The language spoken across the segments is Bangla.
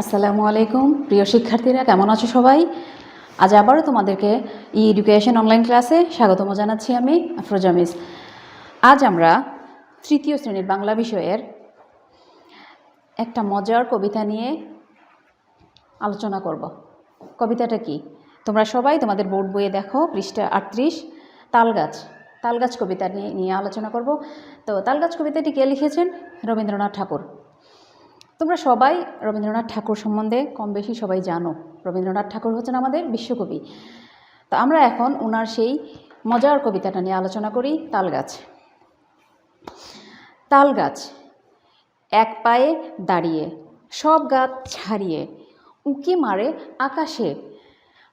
আসসালামু আলাইকুম প্রিয় শিক্ষার্থীরা, কেমন আছো সবাই? আজ আবারও তোমাদেরকে এডুকেশন অনলাইন ক্লাসে স্বাগতম জানাচ্ছি আমি আফরোজা মিস। আজ আমরা তৃতীয় শ্রেণীর বাংলা বিষয়ের একটা মজার কবিতা নিয়ে আলোচনা করব। কবিতাটা কি তোমরা সবাই তোমাদের বোর্ড বইয়ে দেখো, পৃষ্ঠা 38, তালগাছ কবিতা নিয়ে আলোচনা করব। তো তালগাছ কবিতাটি কে লিখেছেন? রবীন্দ্রনাথ ঠাকুর। তোমরা সবাই রবীন্দ্রনাথ ঠাকুর সম্বন্ধে কম বেশি সবাই জানো। রবীন্দ্রনাথ ঠাকুর হচ্ছেন আমাদের বিশ্বকবি। তো আমরা এখন ওনার সেই মজার কবিতাটা নিয়ে আলোচনা করি। তালগাছ এক পায়ে দাঁড়িয়ে, সব গাছ ছাড়িয়ে, উঁকি মারে আকাশে,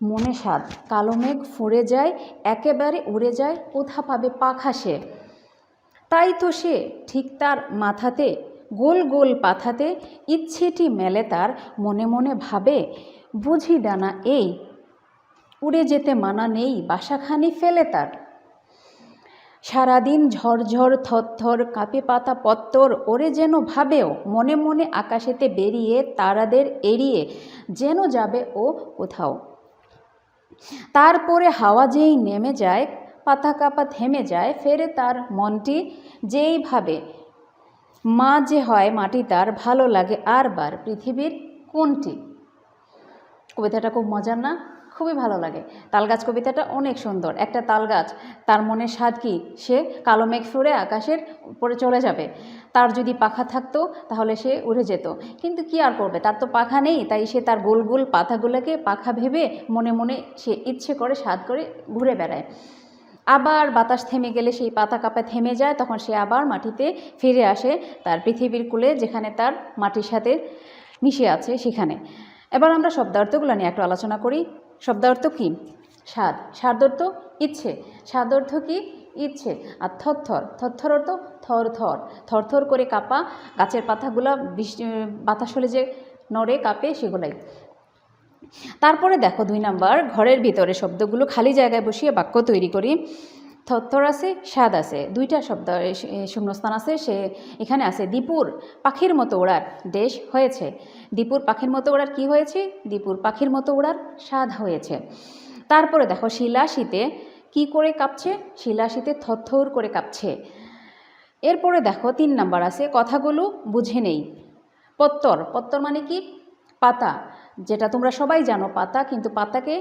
মনে সাধ কালো মেঘ ফুঁড়ে যায়, একেবারে উড়ে যায়, কোথা পাবে পাখা সে। তাই তো সে ঠিক তার মাথাতে গোল গোল পাথাতে, ইচ্ছেটি মেলে তার, মনে মনে ভাবে বুঝি ডানা এই, উড়ে যেতে মানা নেই, বাসাখানি ফেলে তার। সারাদিন ঝরঝর থরথর কাঁপে পাতা পত্তর, ওরে যেন ভাবেও মনে মনে আকাশেতে বেরিয়ে, তারাদের এড়িয়ে যেন যাবে ও কোথাও। তারপরে হাওয়া যেই নেমে যায়, পাতা কাপা থেমে যায়, ফেরে তার মনটি যেই ভাবে মা যে হয় মাটি তার, ভালো লাগে আর বার পৃথিবীর কোনটি। কবিতাটা খুব মজার না? খুবই ভালো লাগে। তালগাছ কবিতাটা অনেক সুন্দর। একটা তালগাছ, তার মনের স্বাদ কি? সে কালো মেঘ ফুঁড়ে আকাশের উপরে চলে যাবে। তার যদি পাখা থাকতো তাহলে সে উড়ে যেত, কিন্তু কি আর করবে, তার তো পাখা নেই। তাই সে তার গোল গোল পাতাগুলোকে পাখা ভেবে মনে মনে সে ইচ্ছে করে স্বাদ করে ঘুরে বেড়ায়। আবার বাতাস থেমে গেলে সেই পাতা কাপা থেমে যায়, তখন সে আবার মাটিতে ফিরে আসে, তার পৃথিবীর কূলে, যেখানে তার মাটির সাথে মিশে আছে সেখানে। এবার আমরা শব্দার্থগুলো নিয়ে একটু আলোচনা করি। শব্দার্থ কি? স্বাদ, স্বাদ অর্থ ইচ্ছে, স্বাদ অর্থ কি? ইচ্ছে। আর থরথর, থরথর অর্থ থরথর, থরথর করে কাঁপা, গাছের পাতাগুলো বাতাস হলে যে নড়ে কাঁপে সেগুলাই। তারপরে দেখো 2 নাম্বার, ঘরের ভিতরে শব্দগুলো খালি জায়গায় বসিয়ে বাক্য তৈরি করি। থরথর আছে, স্বাদ আছে, 2টা শব্দ শূন্যস্থান আছে। সে এখানে আছে দীপুর পাখির মতো ওড়ার দেশ হয়েছে। দীপুর পাখির মতো ওড়ার কি হয়েছে? দীপুর পাখির মতো ওড়ার স্বাদ হয়েছে। তারপরে দেখো শিলা শীতে কি করে কাঁপছে? শিলা শীতে থরথর করে কাঁপছে। এরপরে দেখো 3 নাম্বার আছে কথাগুলো বুঝে নেই। পত্তর, পত্তর মানে কি? পাতা, যেটা তোমরা সবাই জানো পাতা, কিন্তু পাতাকে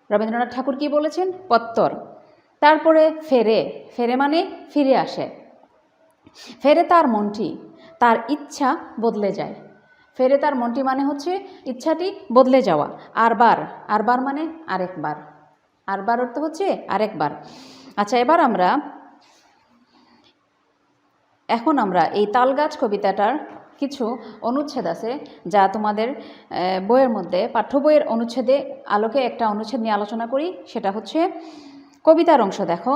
রবীন্দ্রনাথ ঠাকুর কি বলেছেন? পত্তর। তারপরে ফেরে, ফেরে মানে ফিরে আসে। ফেরে তার মনটি, তার ইচ্ছা বদলে যায়। ফেরে তার মনটি মানে হচ্ছে ইচ্ছাটি বদলে যাওয়া। আরবার, আরবার মানে আরেকবার, আরবার অর্থ হচ্ছে আরেকবার। আচ্ছা, এখন আমরা এই তালগাছ কবিতাটার কিছু অনুচ্ছেদ আছে যা তোমাদের বইয়ের মধ্যে, পাঠ্য বইয়ের অনুচ্ছেদে আলোকে একটা অনুচ্ছেদ নিয়ে আলোচনা করি। সেটা হচ্ছে কবিতার অংশ। দেখো,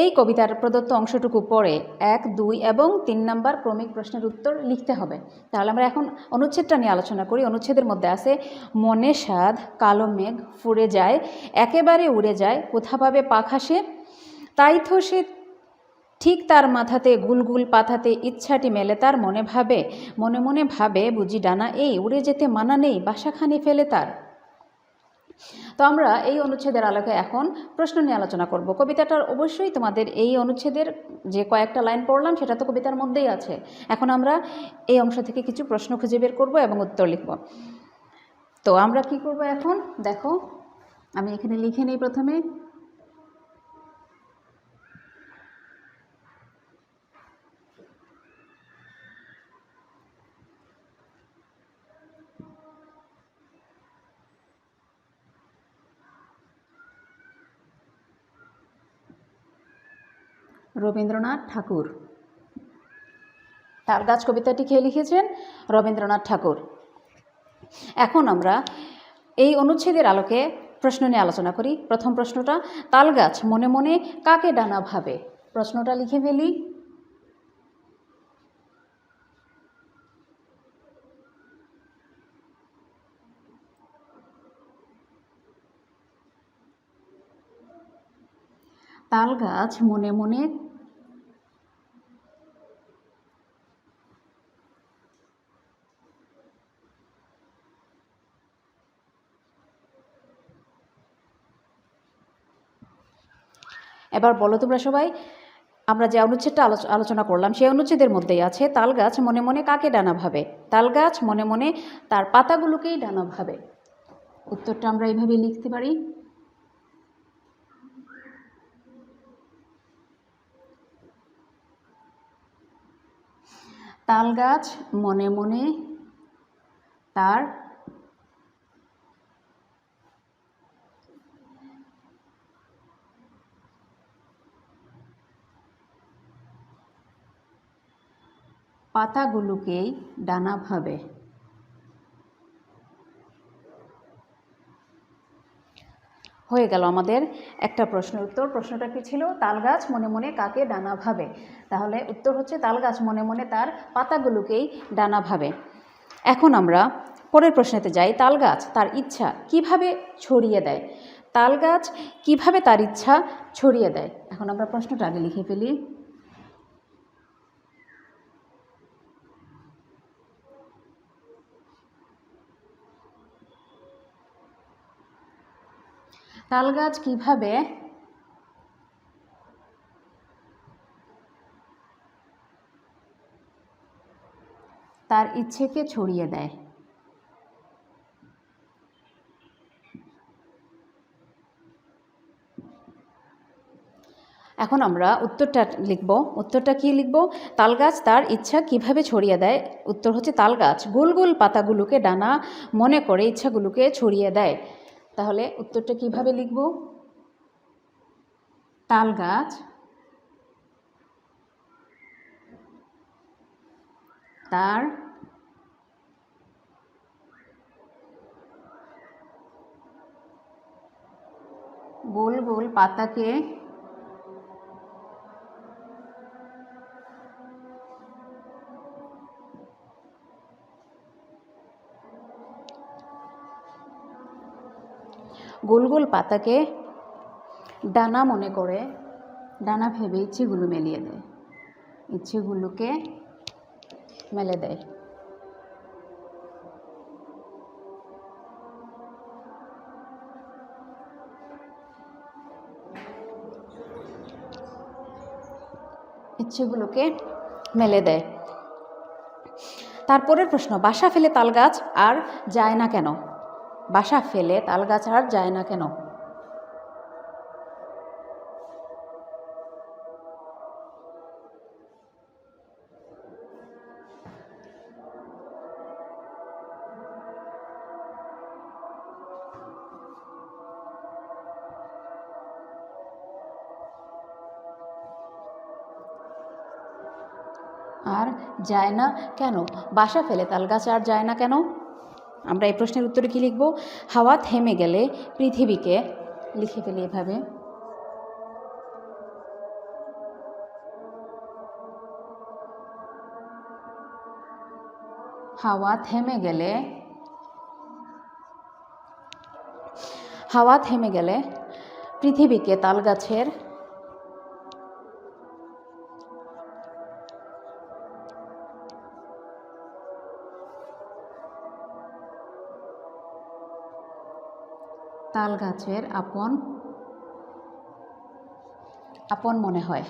এই কবিতার প্রদত্ত অংশটুকু পড়ে 1, 2 এবং 3 নাম্বার ক্রমিক প্রশ্নের উত্তর লিখতে হবে। তাহলে আমরা এখন অনুচ্ছেদটা নিয়ে আলোচনা করি। অনুচ্ছেদের মধ্যে আছে মনে সাধ কালো মেঘ ফুঁড়ে যায়, একেবারে উড়ে যায়, কোথা পাবে পাখা সে। তাই তো সে ঠিক তার মাথাতে গুলগুল পাথাতে, ইচ্ছাটি মেলে তার, মনে মনে ভাবে বুঝি ডানা এই, উড়ে যেতে মানা নেই, বাসাখানি ফেলে তার। তো আমরা এই অনুচ্ছেদের আলোকে এখন প্রশ্ন নিয়ে আলোচনা করব। কবিতাটার অবশ্যই তোমাদের এই অনুচ্ছেদের যে কয়েকটা লাইন পড়লাম সেটা তো কবিতার মধ্যেই আছে। এখন আমরা এই অংশ থেকে কিছু প্রশ্ন খুঁজে বের করব এবং উত্তর লিখব। তো আমরা কি করব এখন? দেখো, আমি এখানে লিখে নিই প্রথমে। রবীন্দ্রনাথ ঠাকুর। তালগাছ কবিতাটি কে লিখেছেন? রবীন্দ্রনাথ ঠাকুর। এখন আমরা এই অনুচ্ছেদের আলোকে প্রশ্ন নিয়ে আলোচনা করি। প্রথম প্রশ্নটা, তালগাছ মনে মনে কাকে ডানা ভাবে? প্রশ্নটা লিখে ফেলি। তালগাছ মনে মনে এবার বলো তোমরা সবাই, আমরা যে অনুচ্ছেদটা আলোচনা করলাম সেই অনুচ্ছেদের মধ্যেই আছে তাল গাছ মনে মনে কাকে ডানা ভাবে? তাল গাছ মনে মনে তার পাতাগুলোকেই ডানা ভাবে। উত্তরটা আমরা এইভাবে লিখতে পারি, তাল গাছ মনে মনে তার পাতাগুলোকেই ডানা ভাবে। হয়ে গেল আমাদের একটা প্রশ্নের উত্তর। প্রশ্নটা কি ছিল? তাল গাছ মনে মনে কাকে ডানা ভাবে? তাহলে উত্তর হচ্ছে তাল গাছ মনে মনে তার পাতাগুলোকেই ডানা ভাবে। এখন আমরা পরের প্রশ্নেতে যাই। তাল গাছ তার ইচ্ছা কিভাবে ছড়িয়ে দেয়? তাল গাছ কিভাবে তার ইচ্ছা ছড়িয়ে দেয়? এখন আমরা প্রশ্নটা আগে লিখে ফেলি। তাল গাছ কিভাবে তার ইচ্ছেকে ছড়িয়ে দেয়? এখন আমরা উত্তরটা লিখব। উত্তরটা কি লিখব? তাল গাছ তার ইচ্ছা কিভাবে ছড়িয়ে দেয়? উত্তর হচ্ছে তাল গাছ গোল গোল পাতাগুলোকে ডানা মনে করে ইচ্ছাগুলোকে ছড়িয়ে দেয়। তাহলে উত্তরটা কিভাবে লিখব? তাল গাছ তার গোল গোল পাতাকে গোল গোল পাতাকে ডানা মনে করে, ডানা ভেবে ইচ্ছেগুলো মেলিয়ে দেয়, ইচ্ছেগুলোকে মেলে দেয়। ইচ্ছেগুলোকে মেলে দেয়। তারপরের প্রশ্ন, বাসা ফেলে তাল গাছ আর যায় না কেন? বাসা ফেলে তাল গাছ আর যায় না কেন? আর যায় না কেন? বাসা ফেলে তাল গাছ আর যায় না কেন? আমরা এই প্রশ্নের উত্তরে কি লিখব? হাওয়া থেমে গেলে পৃথিবীকে, লিখে ফেলি এভাবে, হাওয়া থেমে গেলে, হাওয়া থেমে গেলে পৃথিবীকে তাল গাছের তাল গাছের আপন আপন মনে হয়।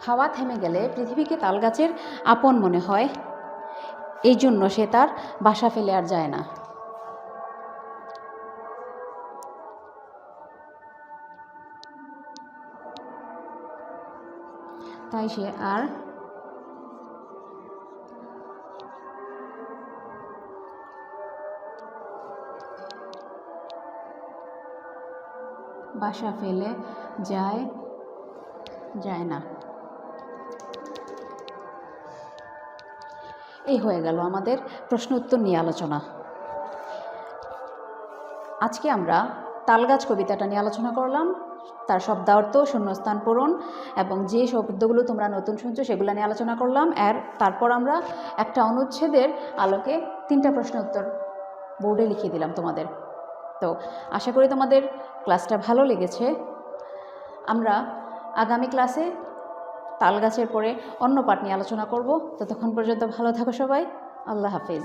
হাওয়া থেমে গেলে পৃথিবীকে তাল গাছের আপন মনে হয়, এই জন্য সে তার বাসা ফেলে আর যায় না। তাই সে আর বাসা ফেলে যায় না। এই হয়ে গেল আমাদের প্রশ্ন উত্তর নিয়ে আলোচনা। আজকে আমরা তালগাছ কবিতাটা নিয়ে আলোচনা করলাম, তার শব্দার্থ, শূন্যস্থান পূরণ এবং যে শব্দগুলো তোমরা নতুন শুনছো সেগুলো নিয়ে আলোচনা করলাম। তারপর আমরা একটা অনুচ্ছেদের আলোকে 3টা প্রশ্ন উত্তর বোর্ডে লিখিয়ে দিলাম তোমাদের। তো আশা করি তোমাদের ক্লাসটা ভালো লেগেছে। আমরা আগামী ক্লাসে তাল গাছের পরে অন্য পাঠ নিয়ে আলোচনা করব। ততক্ষণ পর্যন্ত ভালো থাকো সবাই। আল্লাহ হাফেজ।